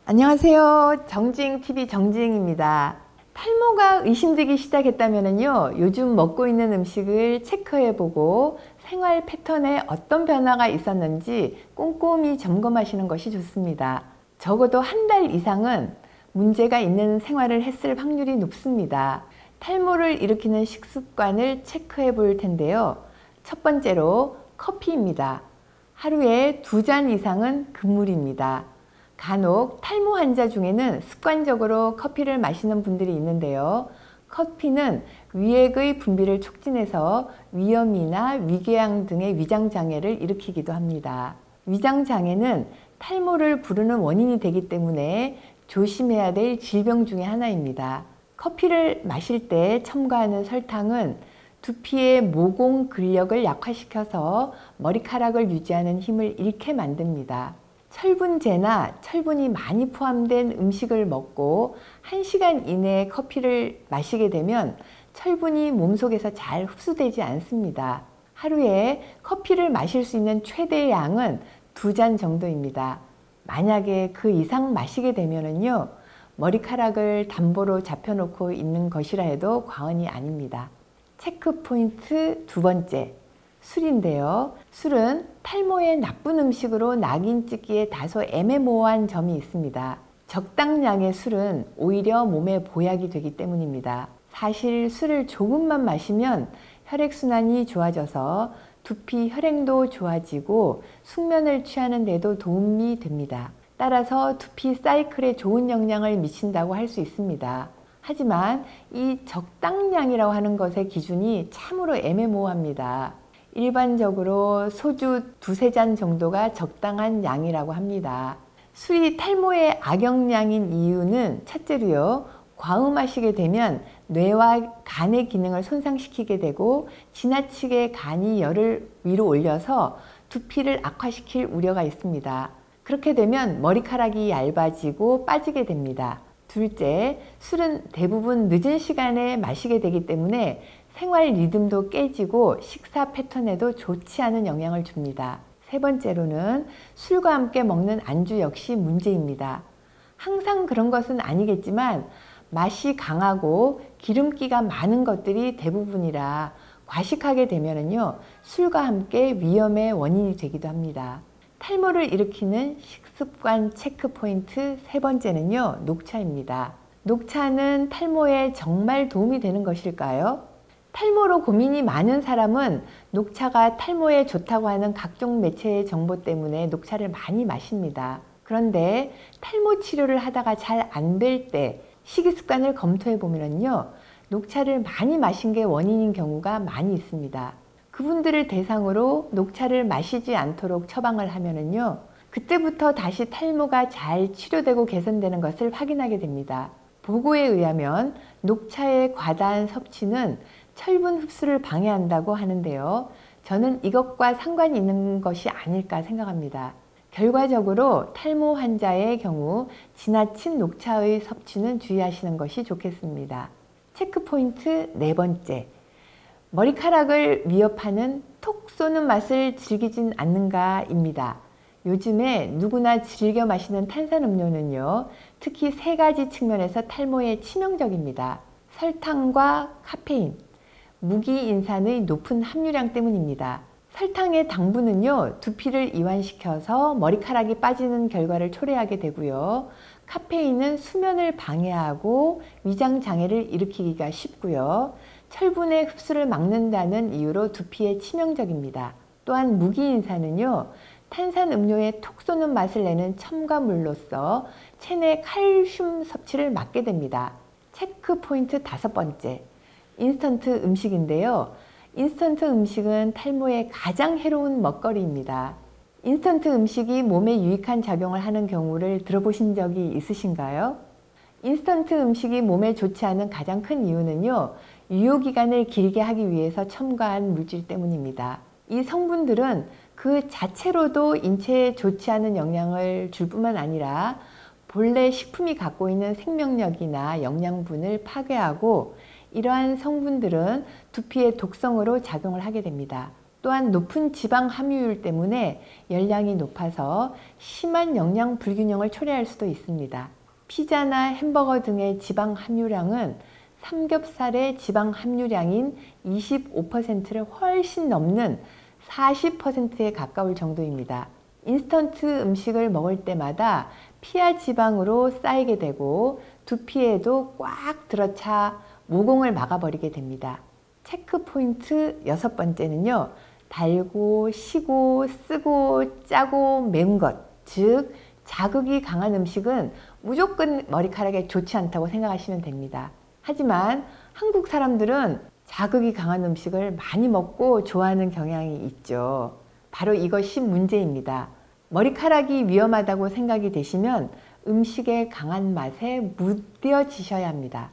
안녕하세요. 정지행TV 정지행입니다. 탈모가 의심되기 시작했다면요, 요즘 먹고 있는 음식을 체크해보고 생활 패턴에 어떤 변화가 있었는지 꼼꼼히 점검하시는 것이 좋습니다. 적어도 한 달 이상은 문제가 있는 생활을 했을 확률이 높습니다. 탈모를 일으키는 식습관을 체크해 볼 텐데요. 첫 번째로 커피입니다. 하루에 2잔 이상은 금물입니다. 간혹 탈모 환자 중에는 습관적으로 커피를 마시는 분들이 있는데요. 커피는 위액의 분비를 촉진해서 위염이나 위궤양 등의 위장장애를 일으키기도 합니다. 위장장애는 탈모를 부르는 원인이 되기 때문에 조심해야 될 질병 중에 하나입니다. 커피를 마실 때 첨가하는 설탕은 두피의 모공 근력을 약화시켜서 머리카락을 유지하는 힘을 잃게 만듭니다. 철분제나 철분이 많이 포함된 음식을 먹고 1시간 이내에 커피를 마시게 되면 철분이 몸속에서 잘 흡수되지 않습니다. 하루에 커피를 마실 수 있는 최대 양은 2잔 정도입니다. 만약에 그 이상 마시게 되면요, 머리카락을 담보로 잡혀놓고 있는 것이라 해도 과언이 아닙니다. 체크 포인트 두 번째, 술인데요. 술은 탈모의 나쁜 음식으로 낙인 찍기에 다소 애매모호한 점이 있습니다. 적당량의 술은 오히려 몸에 보약이 되기 때문입니다. 사실 술을 조금만 마시면 혈액순환이 좋아져서 두피 혈행도 좋아지고 숙면을 취하는 데도 도움이 됩니다. 따라서 두피 사이클에 좋은 영향을 미친다고 할 수 있습니다. 하지만 이 적당량이라고 하는 것의 기준이 참으로 애매모호합니다. 일반적으로 소주 2~3잔 정도가 적당한 양이라고 합니다. 술이 탈모의 악영향인 이유는 첫째로요, 과음하시게 되면 뇌와 간의 기능을 손상시키게 되고 지나치게 간이 열을 위로 올려서 두피를 악화시킬 우려가 있습니다. 그렇게 되면 머리카락이 얇아지고 빠지게 됩니다. 둘째, 술은 대부분 늦은 시간에 마시게 되기 때문에 생활 리듬도 깨지고 식사 패턴에도 좋지 않은 영향을 줍니다. 세 번째로는 술과 함께 먹는 안주 역시 문제입니다. 항상 그런 것은 아니겠지만 맛이 강하고 기름기가 많은 것들이 대부분이라 과식하게 되면요, 술과 함께 위험의 원인이 되기도 합니다. 탈모를 일으키는 식습관 체크 포인트 세 번째는요, 녹차입니다. 녹차는 탈모에 정말 도움이 되는 것일까요? 탈모로 고민이 많은 사람은 녹차가 탈모에 좋다고 하는 각종 매체의 정보 때문에 녹차를 많이 마십니다. 그런데 탈모 치료를 하다가 잘 안 될 때 식이습관을 검토해 보면요, 녹차를 많이 마신 게 원인인 경우가 많이 있습니다. 그분들을 대상으로 녹차를 마시지 않도록 처방을 하면요, 그때부터 다시 탈모가 잘 치료되고 개선되는 것을 확인하게 됩니다. 보고에 의하면 녹차의 과다한 섭취는 철분 흡수를 방해한다고 하는데요. 저는 이것과 상관이 있는 것이 아닐까 생각합니다. 결과적으로 탈모 환자의 경우 지나친 녹차의 섭취는 주의하시는 것이 좋겠습니다. 체크 포인트 네 번째, 머리카락을 위협하는 톡 쏘는 맛을 즐기진 않는가입니다. 요즘에 누구나 즐겨 마시는 탄산음료는요, 특히 3가지 측면에서 탈모에 치명적입니다. 설탕과 카페인, 무기인산의 높은 함유량 때문입니다. 설탕의 당분은요, 두피를 이완시켜서 머리카락이 빠지는 결과를 초래하게 되고요. 카페인은 수면을 방해하고 위장장애를 일으키기가 쉽고요. 철분의 흡수를 막는다는 이유로 두피에 치명적입니다. 또한 무기인산은요, 탄산음료에 톡 쏘는 맛을 내는 첨가물로서 체내 칼슘 섭취를 막게 됩니다. 체크 포인트 5번째, 인스턴트 음식인데요. 인스턴트 음식은 탈모에 가장 해로운 먹거리입니다. 인스턴트 음식이 몸에 유익한 작용을 하는 경우를 들어보신 적이 있으신가요? 인스턴트 음식이 몸에 좋지 않은 가장 큰 이유는요, 유효기간을 길게 하기 위해서 첨가한 물질 때문입니다. 이 성분들은 그 자체로도 인체에 좋지 않은 영향을 줄 뿐만 아니라 본래 식품이 갖고 있는 생명력이나 영양분을 파괴하고 이러한 성분들은 두피의 독성으로 작용을 하게 됩니다. 또한 높은 지방 함유율 때문에 열량이 높아서 심한 영양 불균형을 초래할 수도 있습니다. 피자나 햄버거 등의 지방 함유량은 삼겹살의 지방 함유량인 25%를 훨씬 넘는 40%에 가까울 정도입니다. 인스턴트 음식을 먹을 때마다 피하 지방으로 쌓이게 되고 두피에도 꽉 들어차 모공을 막아버리게 됩니다. 체크 포인트 6번째는요. 달고, 시고, 쓰고, 짜고, 매운 것, 즉 자극이 강한 음식은 무조건 머리카락에 좋지 않다고 생각하시면 됩니다. 하지만 한국 사람들은 자극이 강한 음식을 많이 먹고 좋아하는 경향이 있죠. 바로 이것이 문제입니다. 머리카락이 위험하다고 생각이 되시면 음식의 강한 맛에 무뎌지셔야 합니다.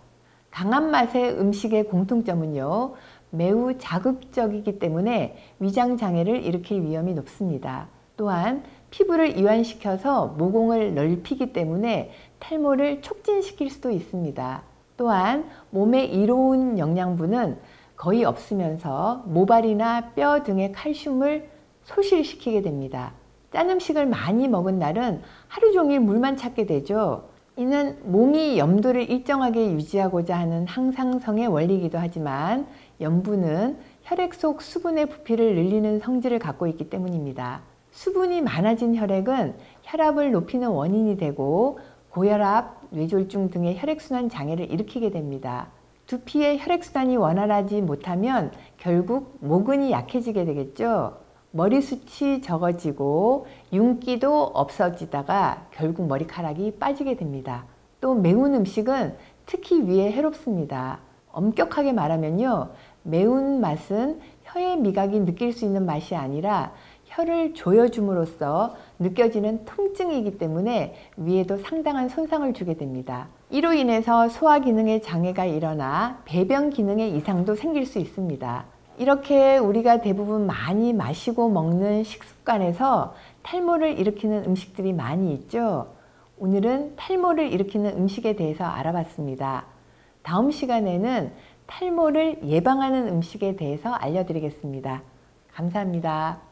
강한 맛의 음식의 공통점은요, 매우 자극적이기 때문에 위장장애를 일으킬 위험이 높습니다. 또한 피부를 이완시켜서 모공을 넓히기 때문에 탈모를 촉진시킬 수도 있습니다. 또한 몸에 이로운 영양분은 거의 없으면서 모발이나 뼈 등의 칼슘을 소실시키게 됩니다. 짠 음식을 많이 먹은 날은 하루 종일 물만 찾게 되죠. 이는 몸이 염도를 일정하게 유지하고자 하는 항상성의 원리이기도 하지만 염분은 혈액 속 수분의 부피를 늘리는 성질을 갖고 있기 때문입니다. 수분이 많아진 혈액은 혈압을 높이는 원인이 되고 고혈압, 뇌졸중 등의 혈액순환 장애를 일으키게 됩니다. 두피의 혈액순환이 원활하지 못하면 결국 모근이 약해지게 되겠죠. 머리숱이 적어지고 윤기도 없어지다가 결국 머리카락이 빠지게 됩니다. 또 매운 음식은 특히 위에 해롭습니다. 엄격하게 말하면요, 매운 맛은 혀의 미각이 느낄 수 있는 맛이 아니라 혀를 조여줌으로써 느껴지는 통증이기 때문에 위에도 상당한 손상을 주게 됩니다. 이로 인해서 소화 기능에 장애가 일어나 배변 기능에 이상도 생길 수 있습니다. 이렇게 우리가 대부분 많이 마시고 먹는 식습관에서 탈모를 일으키는 음식들이 많이 있죠. 오늘은 탈모를 일으키는 음식에 대해서 알아봤습니다. 다음 시간에는 탈모를 예방하는 음식에 대해서 알려드리겠습니다. 감사합니다.